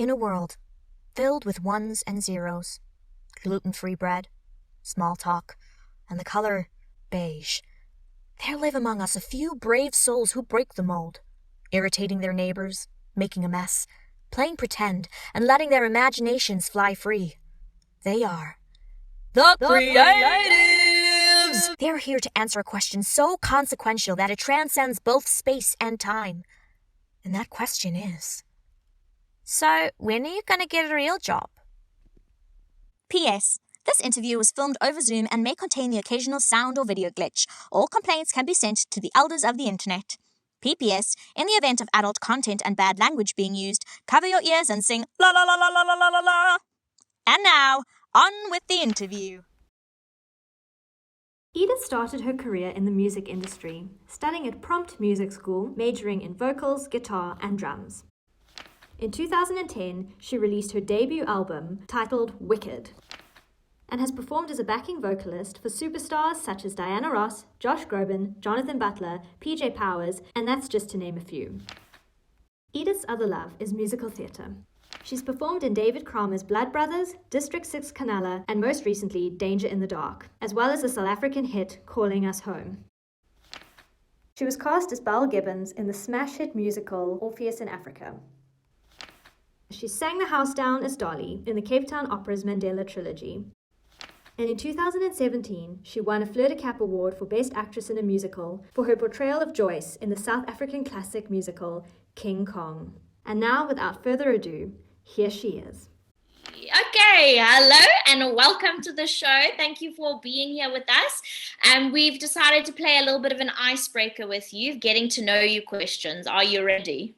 In a world filled with ones and zeros, gluten-free bread, small talk, and the color beige, there live among us a few brave souls who break the mold, irritating their neighbors, making a mess, playing pretend, and letting their imaginations fly free. They are the Creatives! They're here to answer a question so consequential that it transcends both space and time. And that question is, so when are you going to get a real job? P.S. This interview was filmed over Zoom and may contain the occasional sound or video glitch. All complaints can be sent to the elders of the internet. P.P.S. In the event of adult content and bad language being used, cover your ears and sing la la la la la la la la la. And now, on with the interview. Edith started her career in the music industry, studying at Prompt Music School, majoring in vocals, guitar, and drums. In 2010, she released her debut album titled Wicked, and has performed as a backing vocalist for superstars such as Diana Ross, Josh Groban, Jonathan Butler, PJ Powers, and that's just to name a few. Edith's other love is musical theatre. She's performed in David Kramer's Blood Brothers, District 6 Canala, and most recently, Danger in the Dark, as well as the South African hit Calling Us Home. She was cast as Belle Gibbons in the smash hit musical Orpheus in Africa. She sang the house down as Dolly in the Cape Town Opera's Mandela Trilogy. And in 2017, she won a Fleur du Cap award for Best Actress in a Musical for her portrayal of Joyce in the South African classic musical King Kong. And now, without further ado, here she is. Okay, hello and welcome to the show. Thank you for being here with us. And we've decided to play a little bit of an icebreaker with you, getting to know you questions. Are you ready?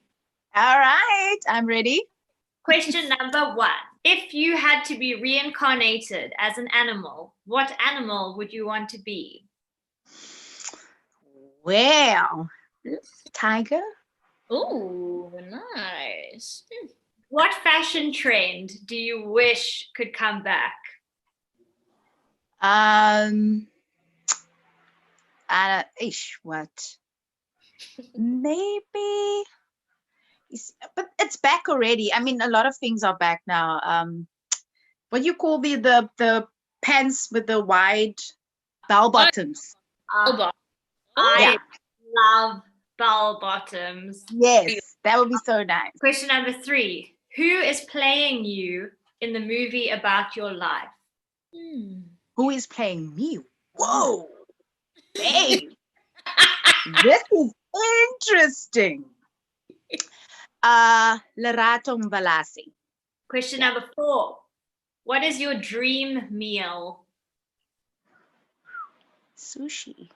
All right, I'm ready. Question number 1. If you had to be reincarnated as an animal, what animal would you want to be? Well, tiger. Oh, nice. What fashion trend do you wish could come back? What? Maybe. But it's back already. I mean, a lot of things are back now. What do you call the pants with the wide bell bottoms? I love bell bottoms. Yes, that would be so nice. Question number 3. Who is playing you in the movie about your life? Who is playing me? Whoa, babe. This is interesting. Lerato Mbalasi. Question number 4. What is your dream meal? Sushi.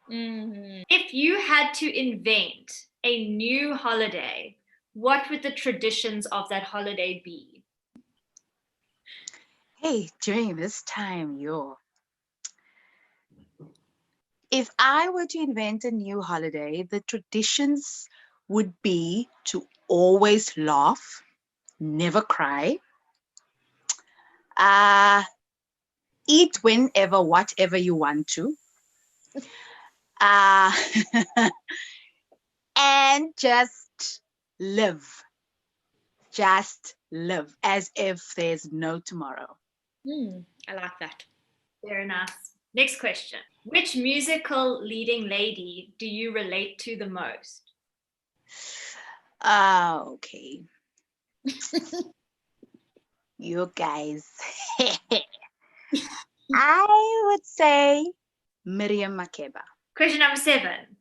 If you had to invent a new holiday, what would the traditions of that holiday be? Hey, during this time, if I were to invent a new holiday, the traditions would be to always laugh, never cry, eat whenever, whatever you want to, and just live as if there's no tomorrow. I like that. Fair enough. Next question. Which musical leading lady do you relate to the most? Okay. You guys. I would say Miriam Makeba. Question number 7.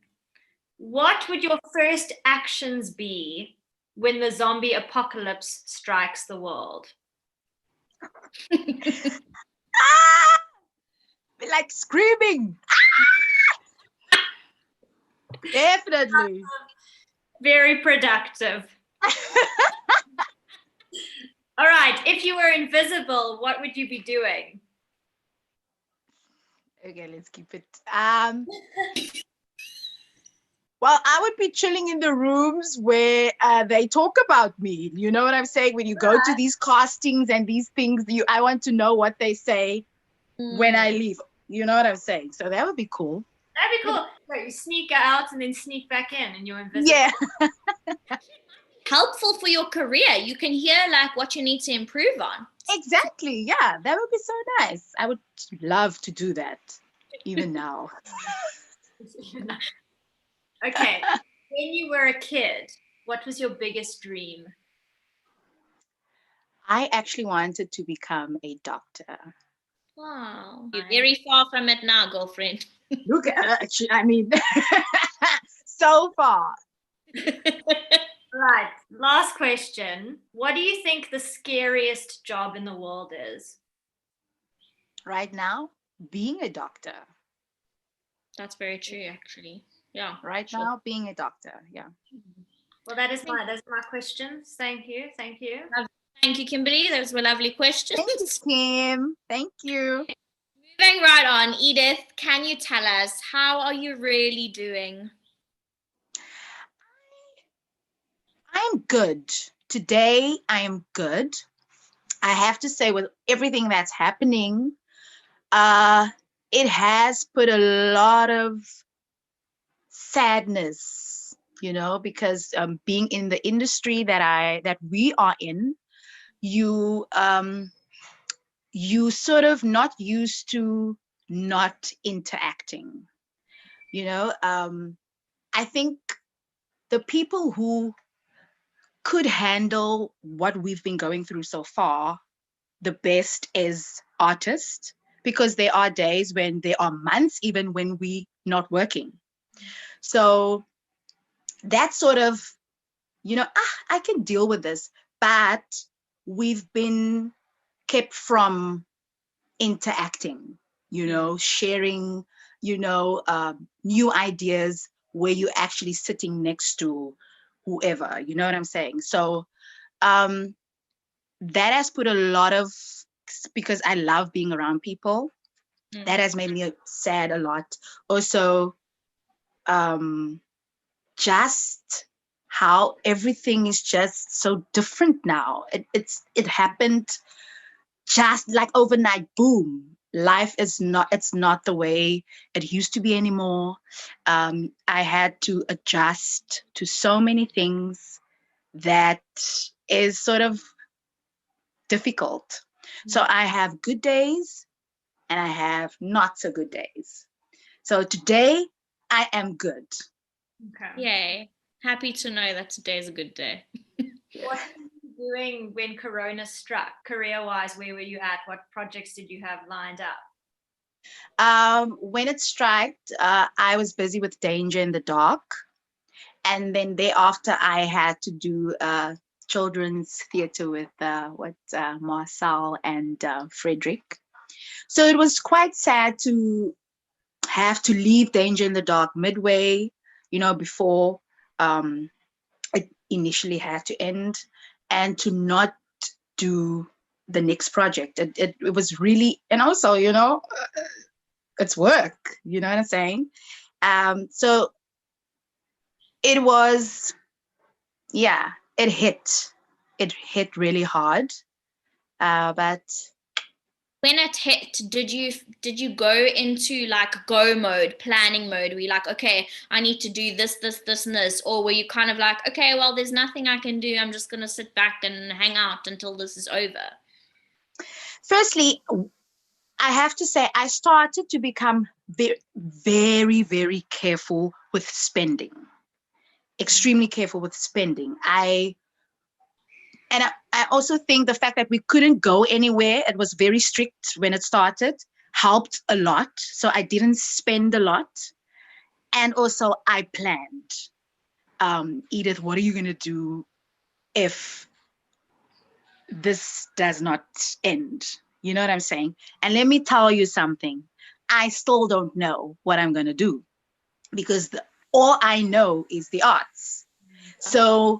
What would your first actions be when the zombie apocalypse strikes the world? Like screaming. Definitely. Very productive. All right. If you were invisible, what would you be doing? Okay, let's keep it. Well, I would be chilling in the rooms where they talk about me. You know what I'm saying? When you go to these castings and these things, I want to know what they say when I leave. You know what I'm saying? So that would be cool. That'd be cool. So you sneak out and then sneak back in and you're invisible. Yeah. helpful for your career. You can hear like what you need to improve on. Exactly. Yeah, that would be so nice. I would love to do that even now. Okay. When you were a kid, what was your biggest dream? I actually wanted to become a doctor. Wow. You're very far from it now, girlfriend. Look at I mean, so far. Right. Last question. What do you think the scariest job in the world is? Right now, being a doctor. That's very true, actually. Yeah. Right sure. now, being a doctor. Yeah. Well, those are my questions. Thank you. Thank you. Thank you, Kimberly. Those were lovely questions. Thank you, Kim. Thank you. Moving right on, Edith, can you tell us, how are you really doing? I'm good. Today, I am good. I have to say, with everything that's happening, it has put a lot of sadness, because being in the industry that we are in, you sort of not used to not interacting. I think the people who could handle what we've been going through so far the best is artists, because there are days when there are months even when we not working. So that sort of, I can deal with this, but we've been kept from interacting, sharing, new ideas where you're actually sitting next to whoever, you know what I'm saying? So that has put a lot of, because I love being around people, that has made me sad a lot. Also, just how everything is just so different now. It happened just like overnight, boom. Life is not, it's not the way it used to be anymore. I had to adjust to so many things that is sort of difficult. So I have good days and I have not so good days. So today I am good. Okay. Yay. Happy to know that today is a good day. What were you doing when Corona struck, career-wise? Where were you at? What projects did you have lined up? When it struck, I was busy with Danger in the Dark. And then thereafter, I had to do children's theater with Marcel and Frederick. So it was quite sad to have to leave Danger in the Dark midway, before it initially had to end, and to not do the next project. It was really, and also, it's work, you know what I'm saying? So it was, yeah, it hit really hard. But when it hit, did you go into like go mode, planning mode? Were you like, okay, I need to do this, this, this, and this? Or were you kind of like, okay, well, there's nothing I can do. I'm just going to sit back and hang out until this is over? Firstly, I have to say, I started to become very, very, very careful with spending. Extremely careful with spending. I also think the fact that we couldn't go anywhere, it was very strict when it started, helped a lot. So I didn't spend a lot. And also I planned. Edith, what are you going to do if this does not end? You know what I'm saying? And let me tell you something. I still don't know what I'm going to do, because all I know is the arts. So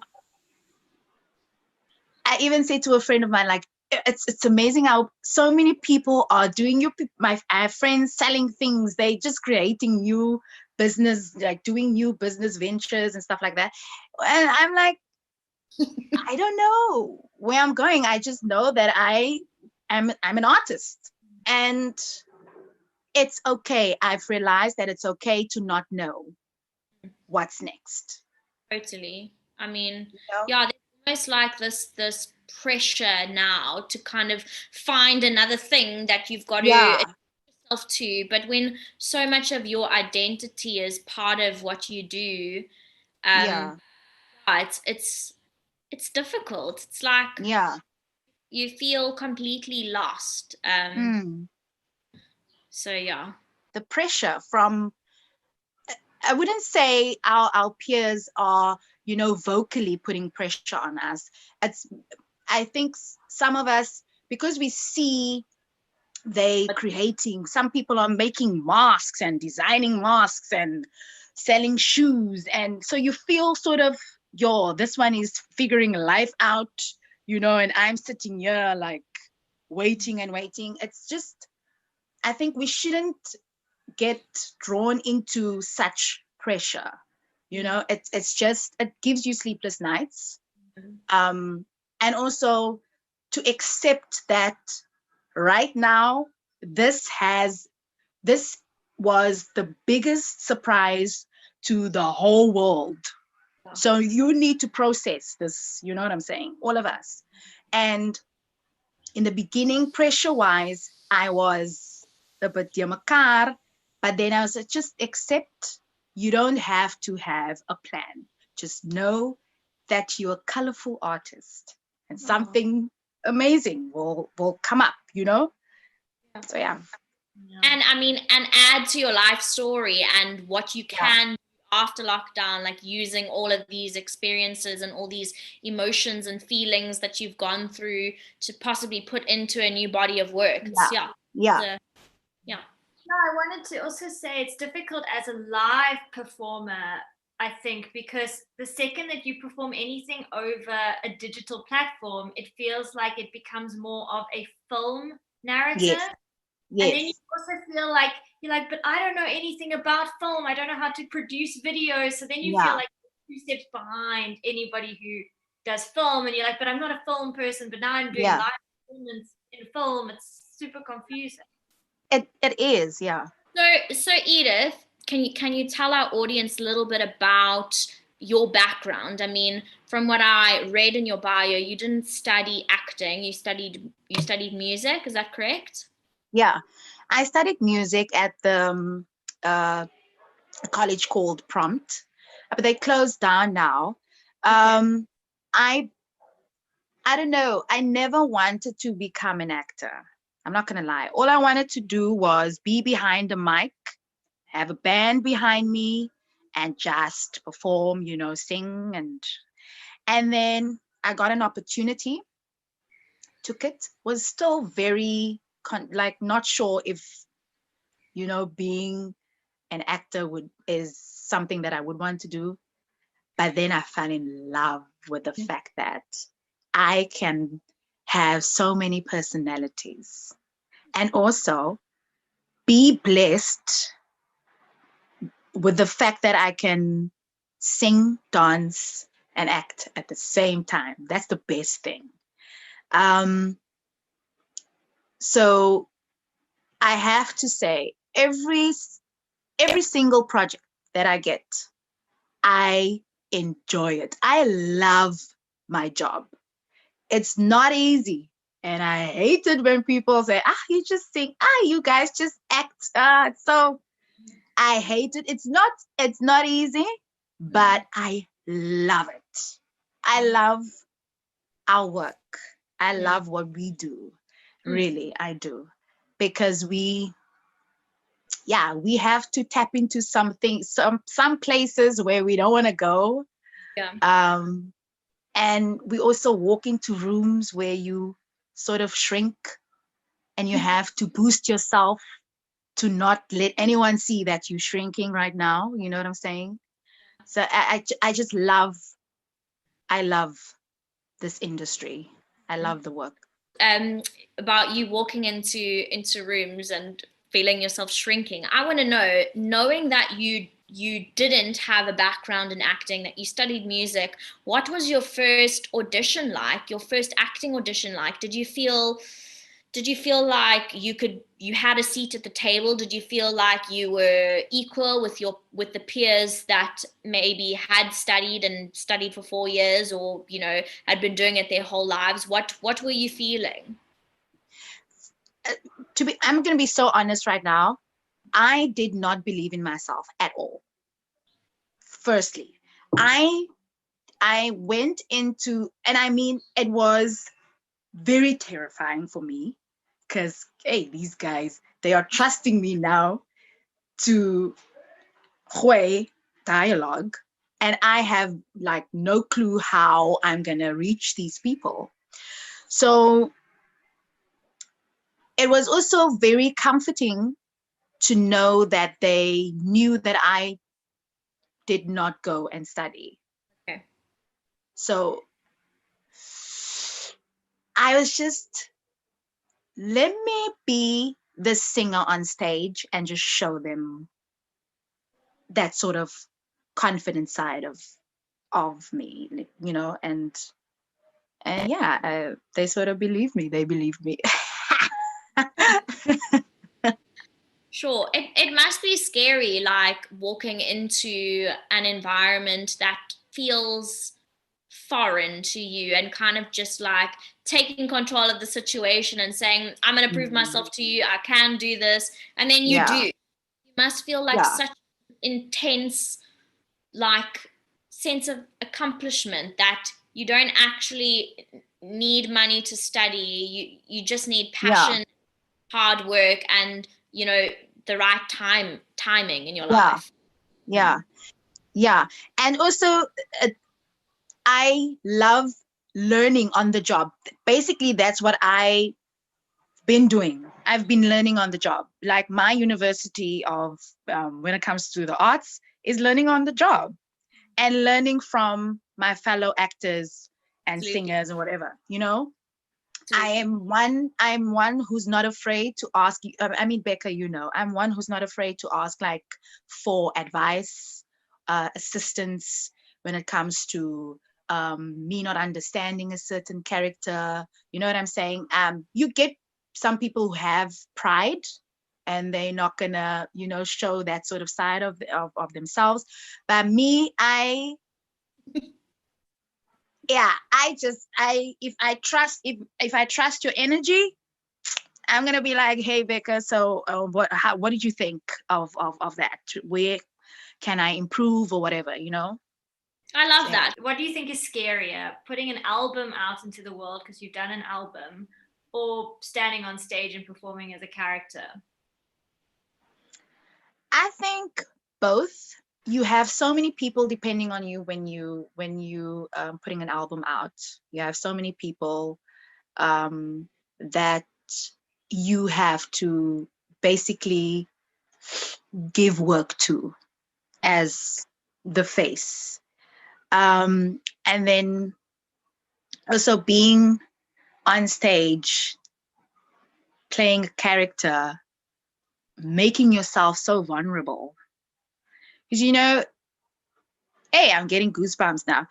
I even said to a friend of mine, like, it's amazing how so many people are doing I have friends selling things. They just creating new business, like doing new business ventures and stuff like that. And I'm like, I don't know where I'm going. I just know that I'm an artist, and it's okay. I've realized that it's okay to not know what's next. Totally. I mean, know? yeah, there's almost like this pressure now to kind of find another thing that you've got to Yeah, adjust yourself to. But when so much of your identity is part of what you do, yeah, yeah, it's difficult. It's like yeah. you feel completely lost. Mm. So yeah. The pressure from, I wouldn't say our peers are, vocally putting pressure on us. It's, I think some of us, because we see they creating, some people are making masks and designing masks and selling shoes. And so you feel sort of, this one is figuring life out, and I'm sitting here like waiting and waiting. It's just, I think we shouldn't get drawn into such pressure. It's just, it gives you sleepless nights. And also to accept that right now, this was the biggest surprise to the whole world. So you need to process this, you know what I'm saying? All of us. And in the beginning, pressure-wise, I was a bit yamakar, but then I was like, just accept, you don't have to have a plan. Just know that you're a colorful artist and something amazing will come up, So yeah. And I mean, and add to your life story and what you can do after lockdown, like using all of these experiences and all these emotions and feelings that you've gone through to possibly put into a new body of work. Yeah. Yeah. No, I wanted to also say it's difficult as a live performer, I think, because the second that you perform anything over a digital platform, it feels like it becomes more of a film narrative. Yes. And then you also feel like you're like, but I don't know anything about film. I don't know how to produce videos. So then you feel like 2 steps behind anybody who does film. And you're like, but I'm not a film person. But now I'm doing live performance in film. It's super confusing. It is, yeah. So Edith, can you tell our audience a little bit about your background? I mean, from what I read in your bio, you didn't study acting. You studied music. Is that correct? Yeah, I studied music at the a college called Prompt, but they closed down now. I don't know. I never wanted to become an actor. I'm not gonna lie. All I wanted to do was be behind the mic, have a band behind me, and just perform, sing and then I got an opportunity, took it, was still very not sure if, being an actor is something that I would want to do. But then I fell in love with the fact that I can have so many personalities and also be blessed with the fact that I can sing, dance, and act at the same time. That's the best thing. So I have to say, every single project that I get, I enjoy it. I love my job. It's not easy. And I hate it when people say, you just sing, you guys just act. So I hate it. It's not easy, but I love it. I love our work. I love what we do. Really, I do. Because we have to tap into something, some places where we don't want to go. And we also walk into rooms where you sort of shrink and you have to boost yourself to not let anyone see that you're shrinking right now. You know what I'm saying? So I just love this industry. I love the work. About you walking into rooms and feeling yourself shrinking. I want to know, knowing that you didn't have a background in acting, that you studied music, what was your first audition like? Your first acting audition like? Did you feel did you feel like you had a seat at the table? Did you feel like you were equal with the peers that maybe had studied for 4 years, or, you know, had been doing it their whole lives? What were you feeling? I'm going to be so honest right now. I did not believe in myself at all. Firstly, I went into, and I mean, it was very terrifying for me because, hey, these guys, they are trusting me now to Hui dialogue, and I have like no clue how I'm going to reach these people. So it was also very comforting to know that they knew that I did not go and study. Okay. So I was just, let me be the singer on stage and just show them that sort of confident side of me, you know, and yeah, they sort of believe me. They believe me. Sure. It must be scary, like walking into an environment that feels foreign to you and kind of just like taking control of the situation and saying, I'm going to prove myself to you. I can do this. And then you do. Yeah. You must feel like such intense, like, sense of accomplishment that you don't actually need money to study. You just need passion, hard work, and, you know, the right timing in your life. Yeah. And also, I love learning on the job. Basically, that's what I've been doing. I've been learning on the job. Like my university of, when it comes to the arts, is learning on the job and learning from my fellow actors and singers and whatever, you know. I'm one who's not afraid to ask. I mean, Becca, you know, I'm one who's not afraid to ask like for advice, assistance when it comes to me not understanding a certain character. You know what I'm saying? You get some people who have pride and they're not gonna, you know, show that sort of side of themselves. But me, yeah, if I trust your energy, I'm gonna be like, hey Becca, so what did you think of that? Where can I improve or whatever, you know? I love that. What do you think is scarier, putting an album out into the world because you've done an album, or standing on stage and performing as a character? I think both. You have so many people depending on you when you putting an album out. You have so many people that you have to basically give work to as the face. And then also being on stage, playing a character, making yourself so vulnerable. Because, you know, hey, I'm getting goosebumps now.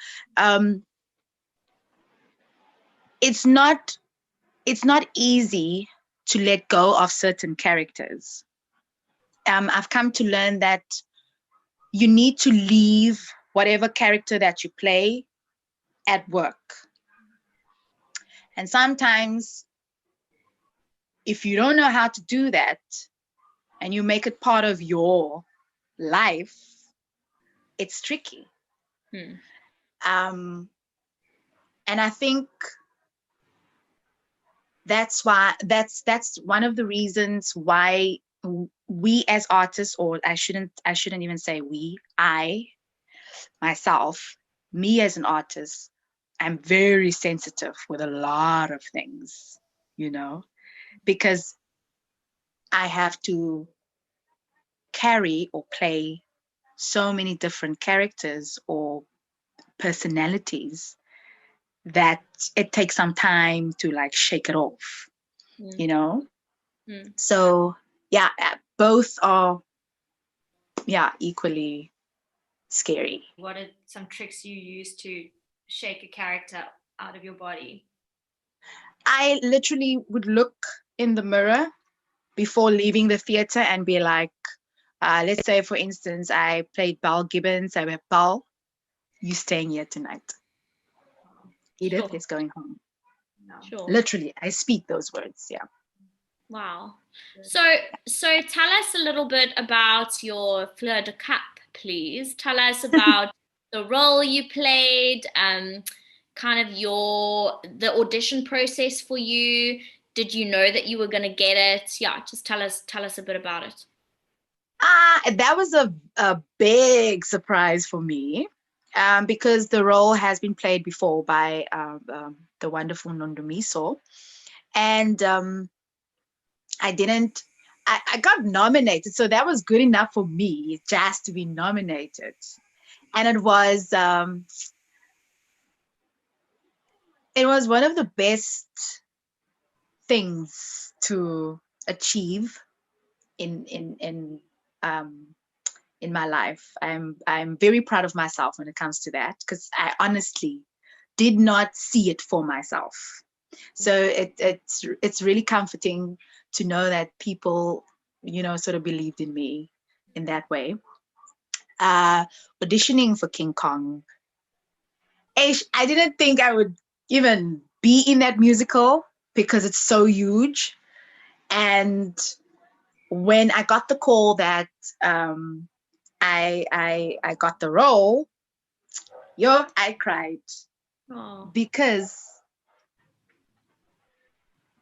It's not easy to let go of certain characters. I've come to learn that you need to leave whatever character that you play at work. And sometimes if you don't know how to do that and you make it part of your life, it's tricky. And I think that's one of the reasons why we as artists, or I shouldn't even say we, I myself, me as an artist, I'm very sensitive with a lot of things, you know, because I have to carry or play so many different characters or personalities that it takes some time to like shake it off, you know? So yeah, both are equally scary. What are some tricks you use to shake a character out of your body? I literally would look in the mirror before leaving the theater and be like, let's say, for instance, I played Belle Gibbons. I went, Belle, you staying here tonight. Edith Sure. is going home. Sure. Literally, I speak those words. Yeah. Wow. So tell us a little bit about your Fleur du Cap, please. Tell us about the role you played, kind of the audition process for you. Did you know that you were going to get it? Yeah, just tell us a bit about it. That was a big surprise for me, because the role has been played before by the wonderful Nondumiso, and I got nominated, so that was good enough for me just to be nominated, and it was one of the best things to achieve in my life. I'm very proud of myself when it comes to that, because I honestly did not see it for myself. So it's really comforting to know that people, sort of believed in me in that way. Auditioning for King Kong, I didn't think I would even be in that musical because it's so huge. And when I got the call that I got the role, I cried. Oh. Because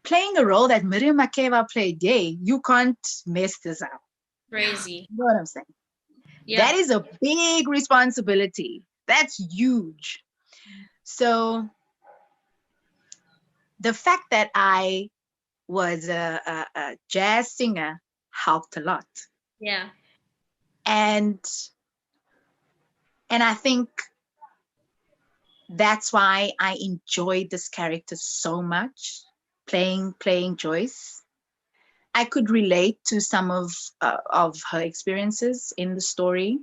playing a role that Miriam Makeba played, you can't mess this up. Crazy. You know what I'm saying? Yeah. That is a big responsibility. That's huge. So the fact that I was a jazz singer helped a lot. Yeah. And I think that's why I enjoyed this character so much, playing Joyce. I could relate to some of her experiences in the story.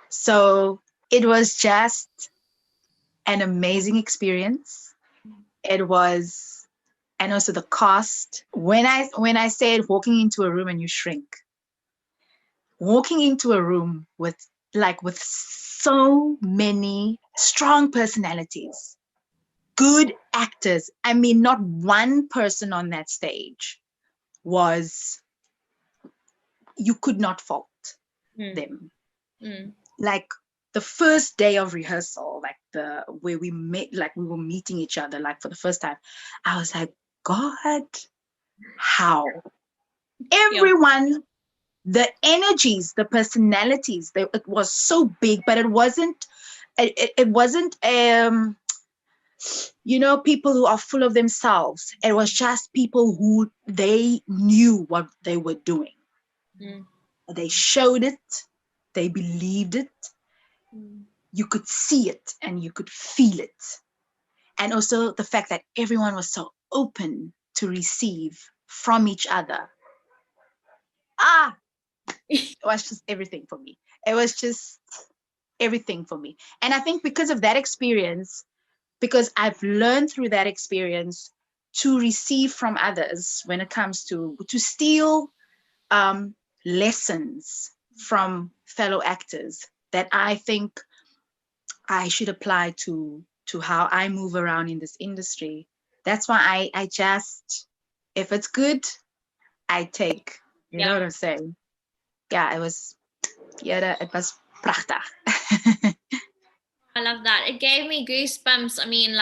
So it was just an amazing experience. It was, and also the cast. When I said walking into a room and you shrink, walking into a room with so many strong personalities, good actors. I mean, not one person on that stage you could not fault them. Like the first day of rehearsal, where we met, we were meeting each other, for the first time, I was like, God, how? Everyone, the energies, the personalities, it was so big, but it wasn't people who are full of themselves. It was just people who they knew what they were doing. They showed it, they believed it. You could see it and you could feel it. And also the fact that everyone was so open to receive from each other. It was just everything for me. It was just everything for me. And I think because of that experience, because I've learned through that experience to receive from others when it comes to steal lessons from fellow actors that I think I should apply to how I move around in this industry. That's why I just, if it's good, I take. You know what I'm saying? Yeah, it was prachtig. I love that. It gave me goosebumps. I mean,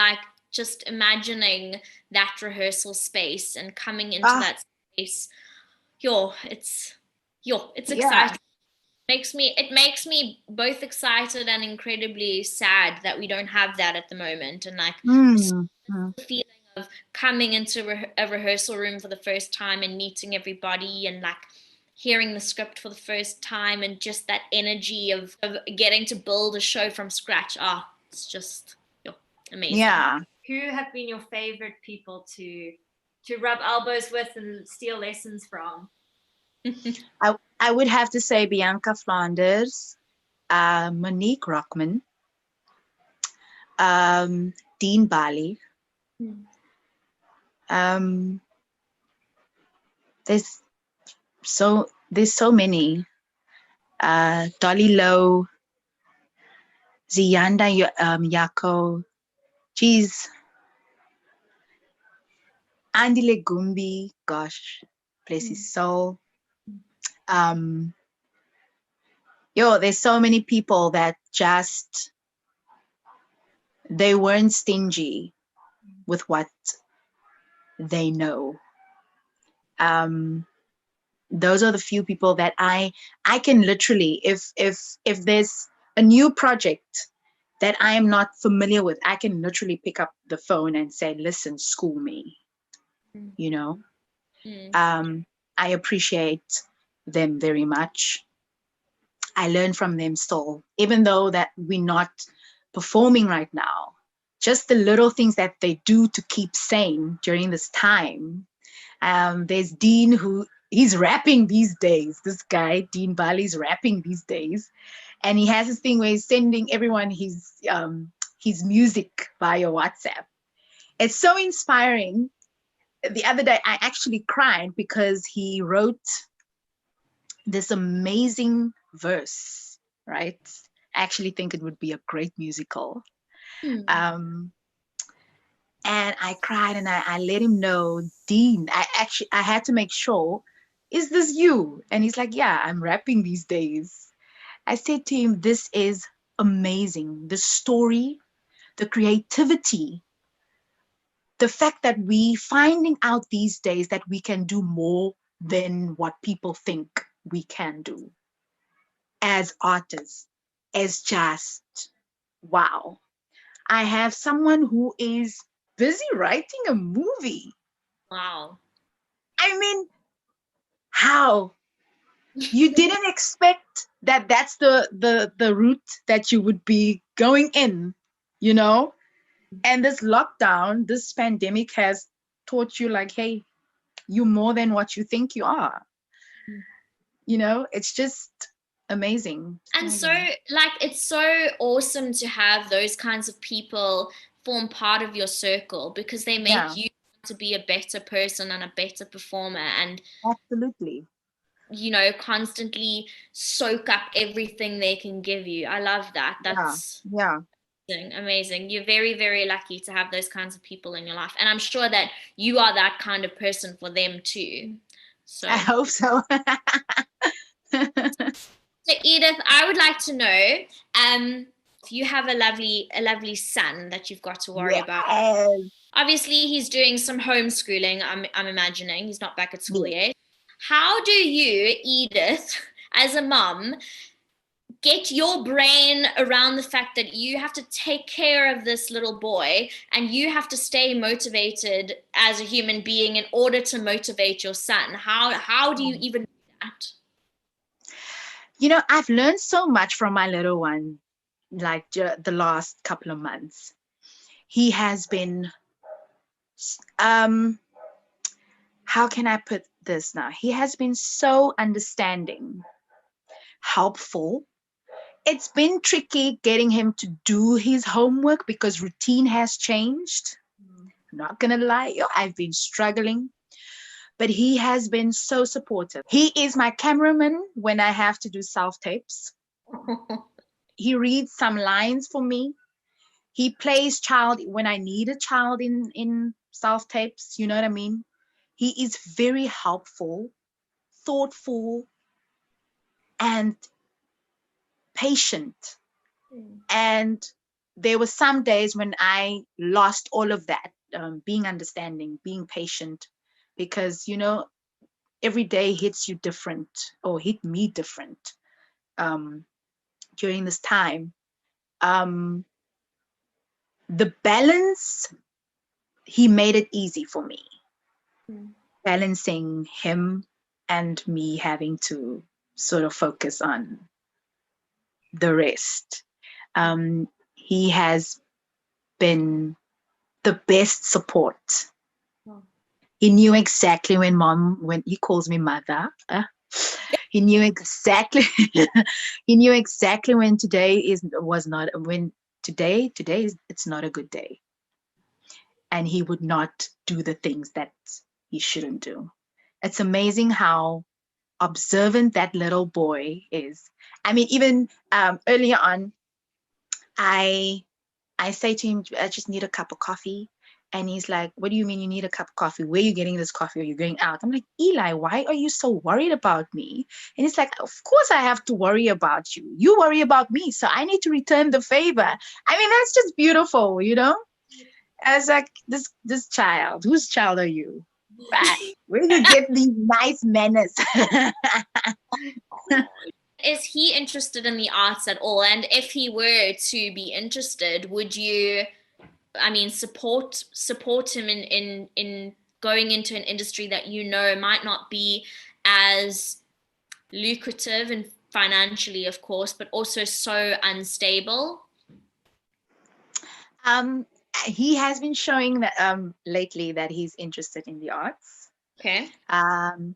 just imagining that rehearsal space and coming into that space. It's exciting. It makes me both excited and incredibly sad that we don't have that at the moment. And the feeling of coming into a rehearsal room for the first time and meeting everybody and hearing the script for the first time and just that energy of getting to build a show from scratch. It's just amazing. Yeah. Who have been your favorite people to rub elbows with and steal lessons from? I would have to say Bianca Flanders, Monique Rockman, Dean Bali, Mm. There's so many. Dolly Lowe, Ziyanda Yako, geez, Andile Gumbi, gosh, bless his soul. There's so many people that just, they weren't stingy with what they know. Those are the few people that I can literally, if there's a new project that I am not familiar with, I can literally pick up the phone and say, listen, school me, you know. I appreciate them very much. I learn from them still, even though that we're not performing right now. Just the little things that they do to keep sane during this time. There's Dean, who he's rapping these days. This guy, Dean Bali's rapping these days. And he has this thing where he's sending everyone his music via WhatsApp. It's so inspiring. The other day, I actually cried because he wrote this amazing verse, right? I actually think it would be a great musical. And I cried and I let him know, Dean, I had to make sure, is this you? And he's like, yeah, I'm rapping these days. I said to him, this is amazing. The story, the creativity, the fact that we finding out these days that we can do more than what people think we can do as artists is just wow. I have someone who is busy writing a movie. Wow. I mean, how? You didn't expect that that's the route that you would be going in, you know? And this lockdown, this pandemic has taught you like, hey, you're more than what you think you are. You know, it's just amazing. And so, like, it's so awesome to have those kinds of people form part of your circle, because they make you to be a better person and a better performer, and absolutely, you know, constantly soak up everything they can give you. I love that. That's amazing. You're very, very lucky to have those kinds of people in your life, and I'm sure that you are that kind of person for them too. So I hope so. So Edith, I would like to know, you have a lovely son that you've got to worry about. Obviously, he's doing some homeschooling. I'm imagining he's not back at school yet. How do you, Edith, as a mom, get your brain around the fact that you have to take care of this little boy and you have to stay motivated as a human being in order to motivate your son? How do you even do that? You know, I've learned so much from my little one, like the last couple of months. He has been, how can I put this now? He has been so understanding, helpful. It's been tricky getting him to do his homework because routine has changed. I'm not gonna lie, I've been struggling. But he has been so supportive. He is my cameraman when I have to do self-tapes. He reads some lines for me. He plays child when I need a child in self-tapes, you know what I mean? He is very helpful, thoughtful, and patient. And there were some days when I lost all of that, being understanding, being patient, because, you know, every day hits you different, or hit me different during this time. The balance, he made it easy for me. Balancing him and me having to sort of focus on the rest. He has been the best support. He knew exactly when he calls me mother. He knew exactly. He knew exactly when today it's not a good day. and he would not do the things that he shouldn't do. It's amazing how observant that little boy is. I mean, even earlier on, I say to him, I just need a cup of coffee. And he's like, what do you mean you need a cup of coffee? Where are you getting this coffee? Are you going out? I'm like, Eli, why are you so worried about me? And he's like, of course I have to worry about you. You worry about me, so I need to return the favor. I mean, that's just beautiful, you know? I was like, this child, whose child are you? Right. Where do you get these nice manners? Is he interested in the arts at all? And if he were to be interested, would you, I mean, support him in going into an industry that you know might not be as lucrative and financially, of course, but also so unstable? He has been showing that lately that he's interested in the arts. Okay. I'm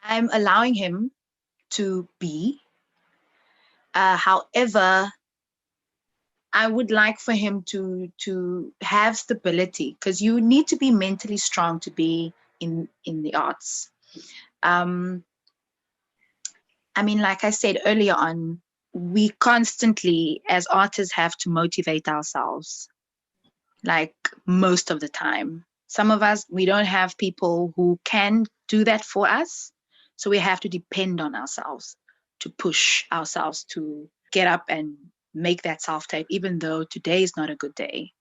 allowing him to be. However, I would like for him to have stability, because you need to be mentally strong to be in the arts. I mean, like I said earlier on, we constantly as artists have to motivate ourselves, like most of the time. Some of us, we don't have people who can do that for us, so we have to depend on ourselves to push ourselves to get up and make that self-tape, even though today is not a good day.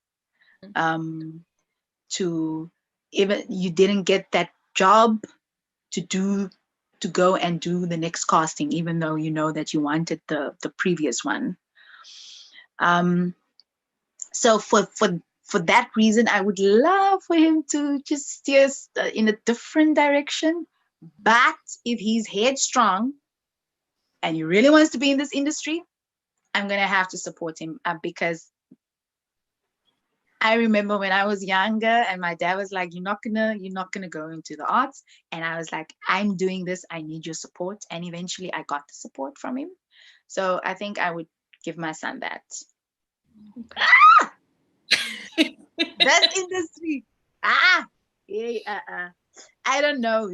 To even you didn't get that job to go and do the next casting, even though you know that you wanted the previous one. So for that reason, I would love for him to just steer in a different direction. But if he's headstrong and he really wants to be in this industry, I'm gonna have to support him, because I remember when I was younger and my dad was like, you're not gonna go into the arts. And I was like, I'm doing this, I need your support. And eventually I got the support from him. So I think I would give my son that. Okay. That industry. I don't know.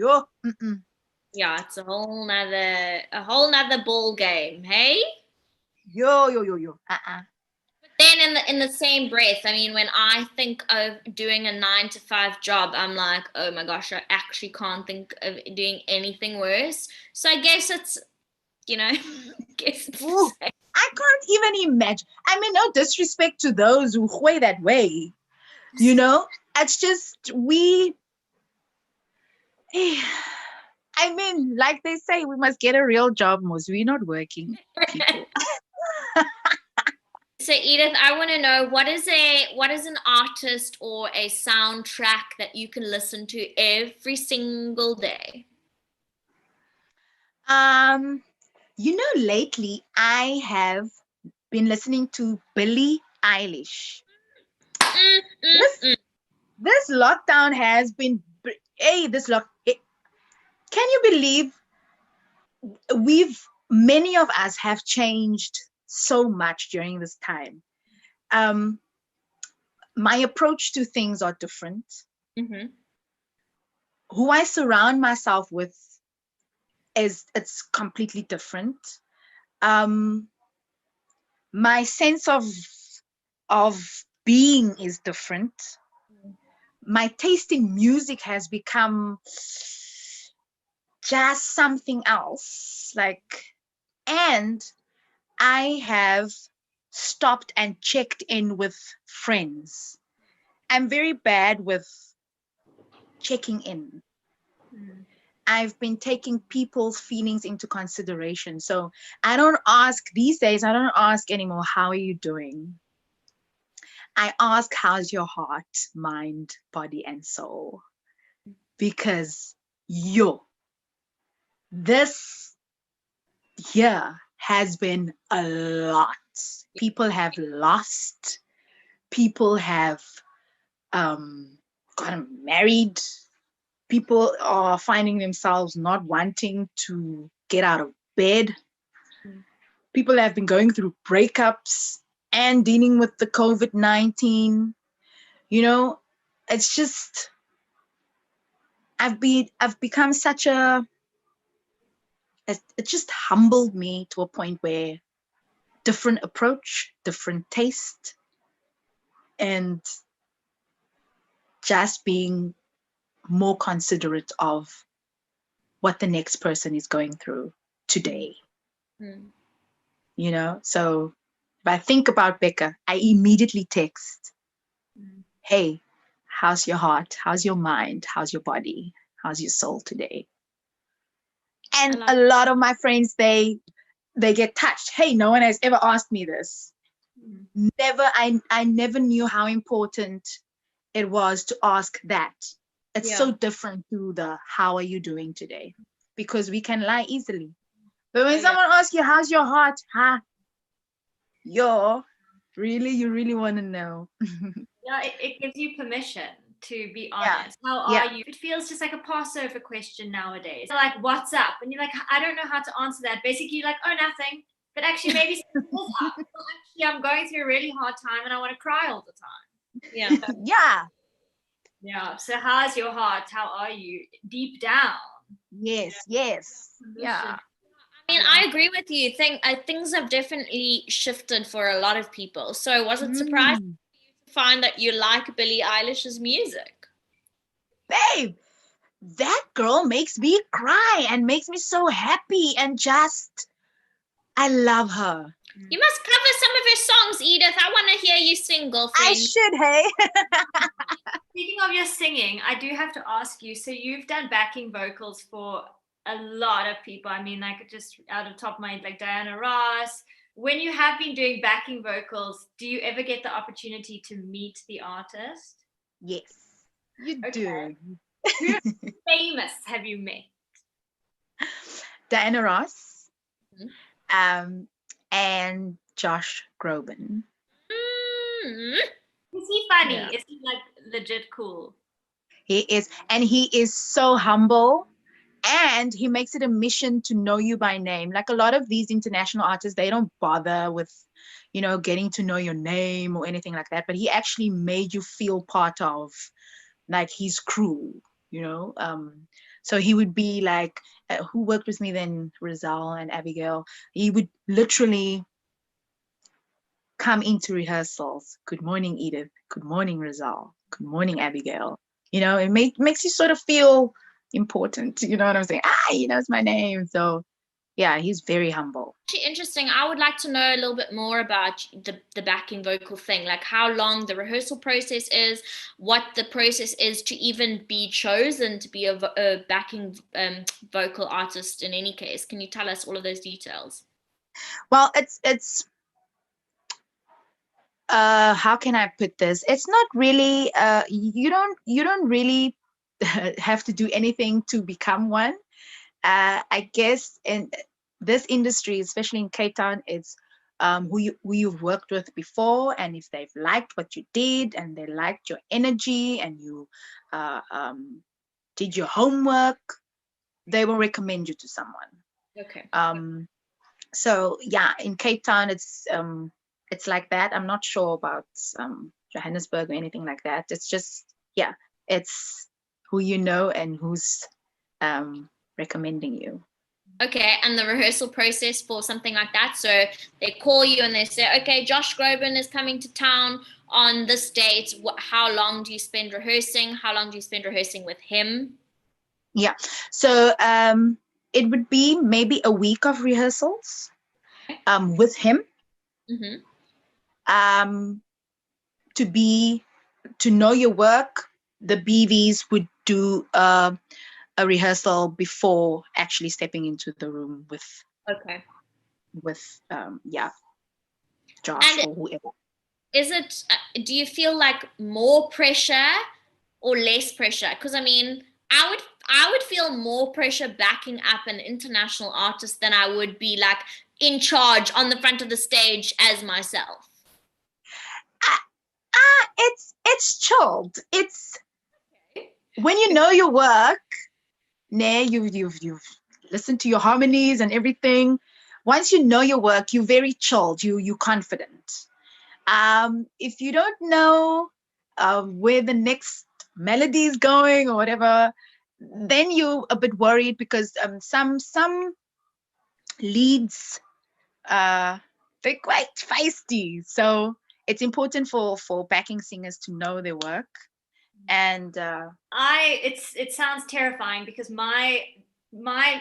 Yeah, it's a whole nother ball game, hey? Yo. But then in the same breath, I mean, when I think of doing a 9-to-5 job, I'm like, oh my gosh, I actually can't think of doing anything worse. So I guess it's, you know, I can't even imagine. I mean, no disrespect to those who way that way. You know, it's just I mean, like they say, we must get a real job, most we're not working people. So Edith, I want to know, what is an artist or a soundtrack that you can listen to every single day? You know, lately I have been listening to Billie Eilish. This lockdown has been, can you believe many of us have changed so much during this time. My approach to things are different. Mm-hmm. Who I surround myself with it's completely different. My sense of being is different. My taste in music has become just something else. And I have stopped and checked in with friends. I'm very bad with checking in. I've been taking people's feelings into consideration. So these days, I don't ask anymore, how are you doing? I ask, how's your heart, mind, body, and soul? Because this year has been a lot. People have lost. People have gotten married. People are finding themselves not wanting to get out of bed. People have been going through breakups and dealing with the COVID-19. You know, it's just, I've become such a, it just humbled me to a point where different approach, different taste, and just being more considerate of what the next person is going through today. You know, so if I think about Becca, I immediately text, hey, how's your heart? How's your mind? How's your body? How's your soul today? And a lot of my friends, they get touched. Hey, no one has ever asked me this. Never, I never knew how important it was to ask that. It's so different to the how are you doing today? Because we can lie easily. But when someone asks you, how's your heart? You really want to know. Yeah, it gives you permission to be honest. How are you? It feels just like a Passover question nowadays. Like, what's up? And you're like, I don't know how to answer that. Basically, you're like, oh, nothing. But actually, maybe actually, I'm going through a really hard time and I want to cry all the time. Yeah. So how's your heart? How are you? Deep down. Yes. Yeah. I mean, I agree with you. Things have definitely shifted for a lot of people. So was it surprising to find that you like Billie Eilish's music? Babe, that girl makes me cry and makes me so happy and just, I love her. You must cover some of her songs, Edith. I want to hear you sing, girlfriend. I should, hey. Speaking of your singing, I do have to ask you, so you've done backing vocals for a lot of people. I mean, like, just out of the top of my head, like Diana Ross. When you have been doing backing vocals, do you ever get the opportunity to meet the artist? Yes, you do. Who famous have you met? Diana Ross, and Josh Groban. Is he funny? Yeah. Is he like legit cool? He is, and he is so humble, and he makes it a mission to know you by name. Like a lot of these international artists, they don't bother with, you know, getting to know your name or anything like that, but he actually made you feel part of, like, his crew, you know. So he would be like, who worked with me then, Rehearsal and Abigail, he would literally come into rehearsals. Good morning, Edith. Good morning, Rehearsal. Good morning, Abigail. You know, it makes you sort of feel important. You know what I'm saying? He knows my name. So yeah, he's very humble. Actually, interesting. I would like to know a little bit more about the backing vocal thing, like how long the rehearsal process is, what the process is to even be chosen to be a backing vocal artist in any case. Can you tell us all of those details? Well, it's how can I put this? It's not really, you don't really have to do anything to become one. I guess in this industry, especially in Cape Town, it's who you've worked with before, and if they've liked what you did and they liked your energy and you did your homework, they will recommend you to someone. Okay. So yeah, in Cape Town, it's like that. I'm not sure about Johannesburg or anything like that. It's just, yeah, it's who you know and who's recommending you. Okay, and the rehearsal process for something like that. So they call you and they say, okay, Josh Groban is coming to town on this date. How long do you spend rehearsing? How long do you spend rehearsing with him? Yeah, so it would be maybe a week of rehearsals with him. To know your work, the BVs would do a rehearsal before actually stepping into the room with Josh or whoever. Is it, do you feel like more pressure or less pressure? Because I mean, I would feel more pressure backing up an international artist than I would be like in charge on the front of the stage as myself. It's chilled. It's when you know your work, you've listened to your harmonies and everything. Once you know your work, you're very chilled. You're confident. If you don't know where the next melodies going or whatever, then you're a bit worried because some leads, they're quite feisty. So it's important for backing singers to know their work. And it sounds terrifying because my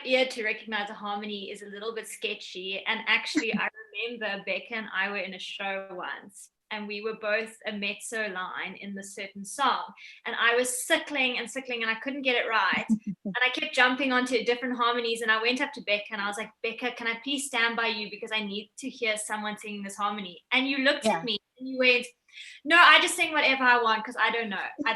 ear to recognize a harmony is a little bit sketchy. And actually, I remember Becca and I were in a show once, and we were both a mezzo line in the certain song, and I was sickling and I couldn't get it right. And I kept jumping onto different harmonies, and I went up to Becca and I was like, Becca, can I please stand by you because I need to hear someone singing this harmony? And you looked at me and you went, no, I just sing whatever I want because I don't know. I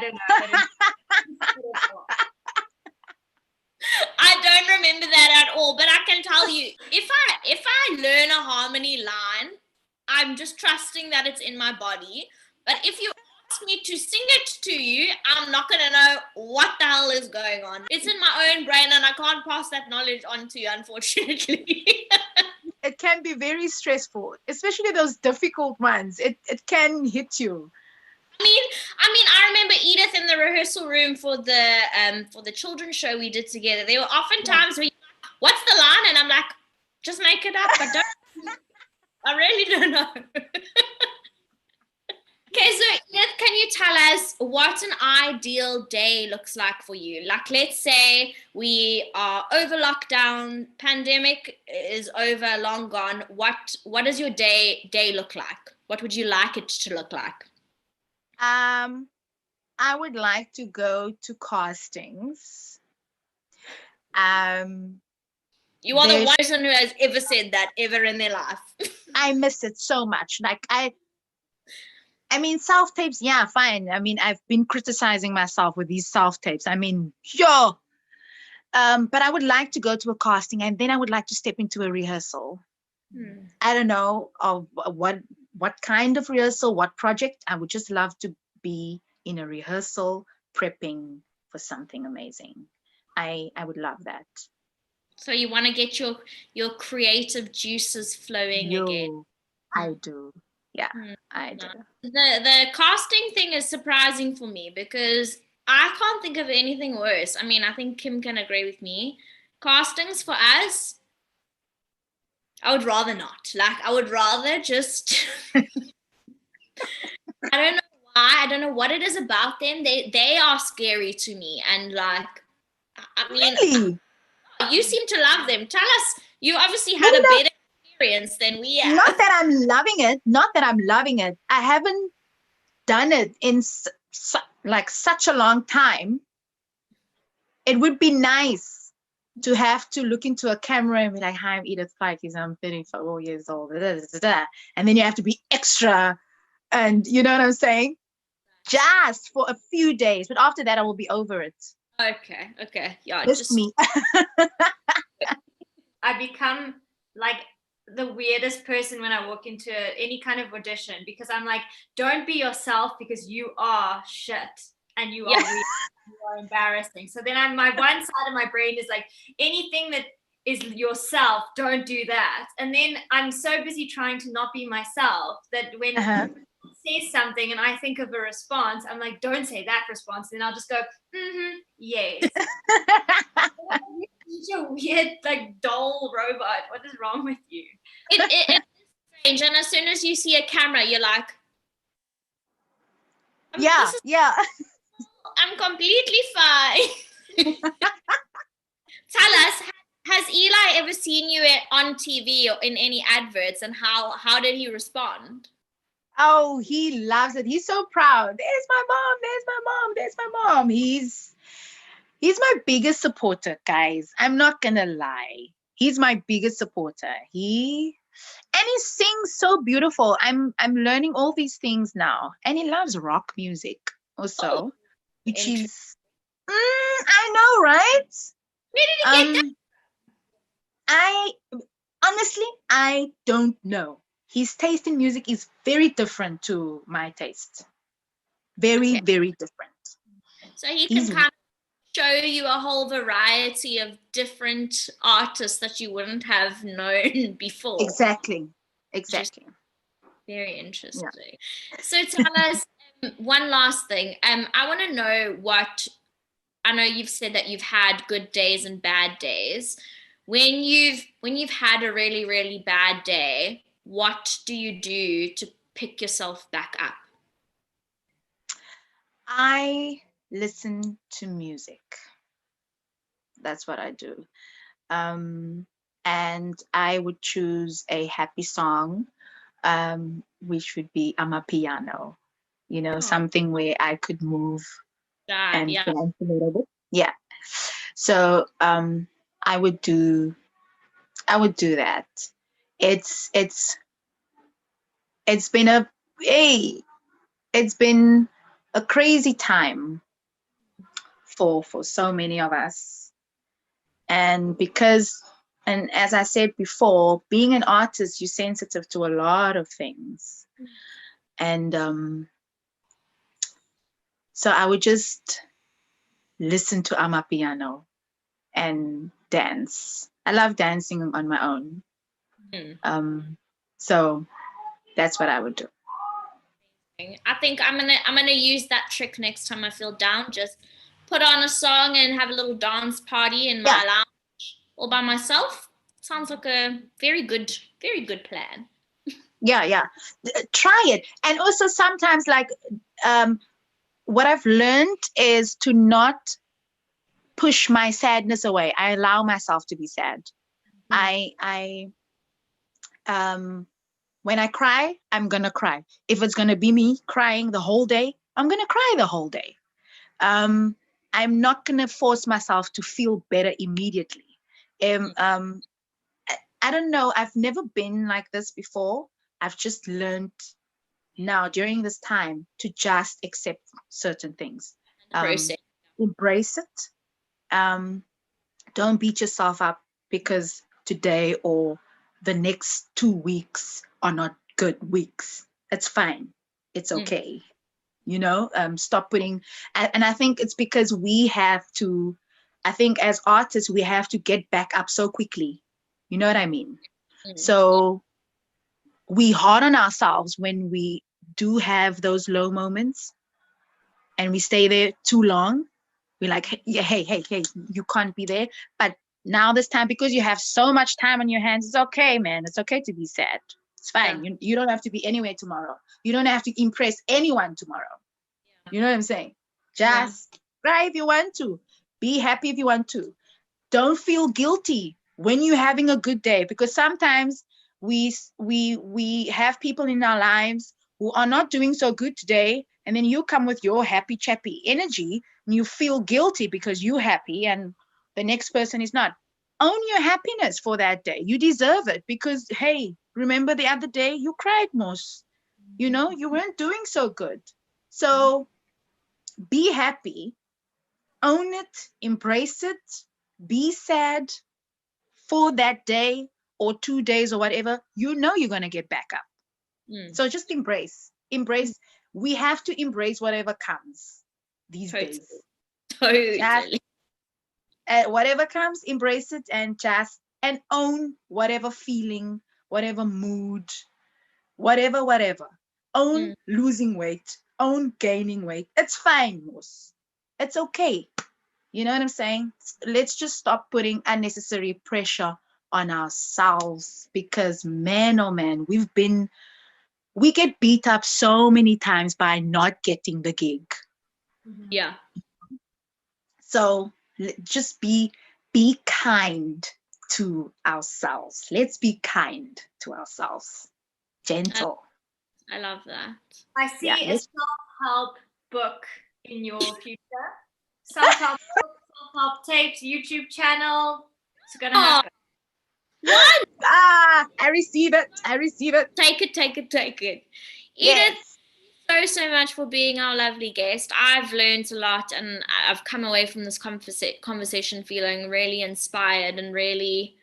don't remember that at all, but I can tell you, if I learn a harmony line, I'm just trusting that it's in my body. But if you ask me to sing it to you, I'm not going to know what the hell is going on. It's in my own brain and I can't pass that knowledge on to you, unfortunately. It can be very stressful, especially those difficult ones. It can hit you. I mean, I remember Edith in the rehearsal room for the children's show we did together. There were often times where you're like, what's the line? And I'm like, just make it up. I really don't know. Okay, so Edith, can you tell us what an ideal day looks like for you? Like, let's say we are over lockdown, pandemic is over, long gone. What does your day look like? What would you like it to look like? I would like to go to castings. You are the one person who has ever said that ever in their life. I miss it so much. Like I mean, self-tapes, yeah, fine. I mean, I've been criticizing myself with these self-tapes. I mean, sure. But I would like to go to a casting, and then I would like to step into a rehearsal. I don't know of what kind of rehearsal, what project. I would just love to be in a rehearsal prepping for something amazing. I would love that. So you want to get your creative juices flowing again. I do. Yeah, I do. The casting thing is surprising for me because I can't think of anything worse. I mean, I think Kim can agree with me. Castings for us, I would rather not. Like, I would rather just I don't know why. I don't know what it is about them. They are scary to me. And like, I mean, really? You seem to love them. Tell us, you obviously had a better experience than we have. Not that I'm loving it. I haven't done it in such a long time. It would be nice to have to look into a camera and be like, hi, I'm Edith Plaatjies, I'm 34 years old. And then you have to be extra. And you know what I'm saying? Just for a few days. But after that, I will be over it. Okay. Yeah, just me. I become like the weirdest person when I walk into any kind of audition because I'm like, don't be yourself because you are shit and you are weird, you are embarrassing. So then my one side of my brain is like, anything that is yourself, don't do that. And then I'm so busy trying to not be myself that when say something and I think of a response, I'm like, don't say that response. And then I'll just go, yes. You're a weird, like, dull robot. What is wrong with you? It is strange. And as soon as you see a camera, you're like, yeah. I'm completely fine. Tell us, has Eli ever seen you on TV or in any adverts, and how did he respond? Oh, he loves it. He's so proud. There's my mom. He's my biggest supporter, guys. I'm not gonna lie. He's my biggest supporter. He sings so beautiful. I'm learning all these things now. And he loves rock music also, which is I know, right? Where did he get that? I don't know. His taste in music is very different to my taste. Very, very different. So he can kind of show you a whole variety of different artists that you wouldn't have known before. Exactly. Very interesting. Yeah. So tell us, One last thing. I want to know what, I know you've said that you've had good days and bad days. When you've had a really, really bad day, what do you do to pick yourself back up? I listen to music. That's what I do. And I would choose a happy song, which would be Amapiano, something where I could move Dad, and yeah. dance a little bit. Yeah. So I would do that. It's it's been a hey, it's been a crazy time for so many of us. And as I said before, being an artist, you're sensitive to a lot of things. And so I would just listen to Amapiano and dance. I love dancing on my own. So that's what I would do. I think I'm gonna use that trick next time I feel down. Just put on a song and have a little dance party in my lounge all by myself. Sounds like a very good plan. Yeah. Try it. And also sometimes, like, what I've learned is to not push my sadness away. I allow myself to be sad. When I cry, I'm gonna cry. If it's gonna be me crying the whole day, I'm gonna cry the whole day. I'm not gonna force myself to feel better immediately. I don't know. I've never been like this before. I've just learned now during this time to just accept certain things. Embrace it. Don't beat yourself up because today or the next 2 weeks are not good weeks. It's fine. It's okay. Stop putting, and I think it's because I think as artists, we have to get back up so quickly. You know what I mean? So we hard on ourselves when we do have those low moments and we stay there too long. We're like, hey, you can't be there. But now this time, because you have so much time on your hands, it's okay, man. It's okay to be sad. It's fine. Yeah. You don't have to be anywhere tomorrow. You don't have to impress anyone tomorrow. Yeah. You know what I'm saying? Just cry if you want to. Be happy if you want to. Don't feel guilty when you're having a good day, because sometimes we have people in our lives who are not doing so good today, and then you come with your happy chappy energy and you feel guilty because you're happy and the next person is not. Own your happiness for that day. You deserve it because, hey, remember the other day you cried, Moss. You weren't doing so good. So be happy, own it, embrace it, be sad for that day or 2 days or whatever. You're going to get back up. So just embrace. We have to embrace whatever comes these days. Totally. Whatever comes, embrace it and own whatever feeling, whatever mood, whatever. Own losing weight, own gaining weight. It's fine, Moss. It's okay. You know what I'm saying? Let's just stop putting unnecessary pressure on ourselves, because man, oh man, we get beat up so many times by not getting the gig. Yeah. So just be kind to ourselves. Let's be kind to ourselves. Gentle. I love that. I see a self-help book in your future. Self-help book, self-help tapes, YouTube channel. It's gonna happen. What? I receive it. Take it. Yes. Edith, so much for being our lovely guest. I've learned a lot, and I've come away from this conversation feeling really inspired and really,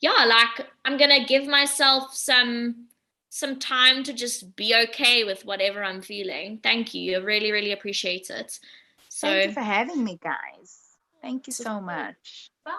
like I'm gonna give myself some time to just be okay with whatever I'm feeling. Thank you. I really, really appreciate it. So thank you for having me, guys. Thank you so much. Bye.